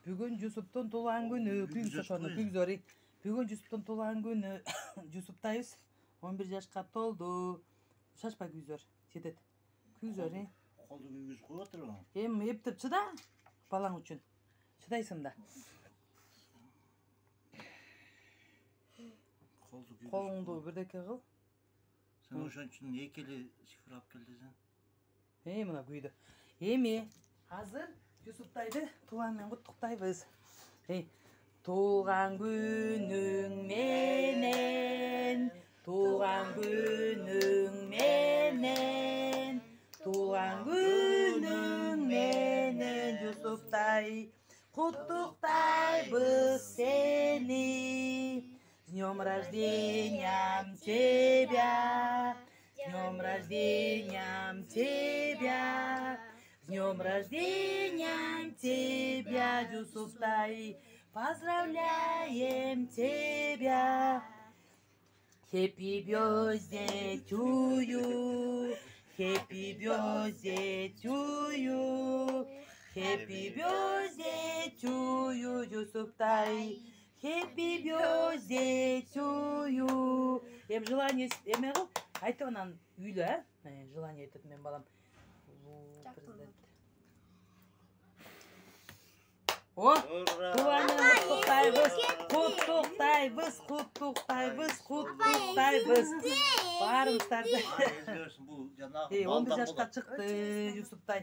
Бүгін Жусуптың туған күні, бүгін Жусуптың туған күні, Жусуптайыз 11 жашқа толды. Шашпа күйзөр, жетет. Күйзөр, Қолды күйгіз қойып отыр ма? Ептіп шыда, балаң үшін. Шыдайсың да. Қолыңды бірдеке қыл. Sen ошон үшін екелі шифр алып келді сен? Мына күйді. Еме, hazır Жусуптайды туғанмен құттықтайбыз. Туған күнің менен, туған күнің менен, туған күнің менен, Жусуптай, құттықтайбыз сені. С днем рождения тебя, с днем рождения тебя, с днем рождения тебя, Жусуптай, поздравляем тебя. Happy birthday to you, happy birthday to you, happy birthday to you, Жусуптай, happy birthday to you. Желание еме қыл, айтып анан үйлі, желание айтып мен балам. О, туғанмен құттықтайбыз. Барыңыздарды. 11 жашқа шықты Жусуптай.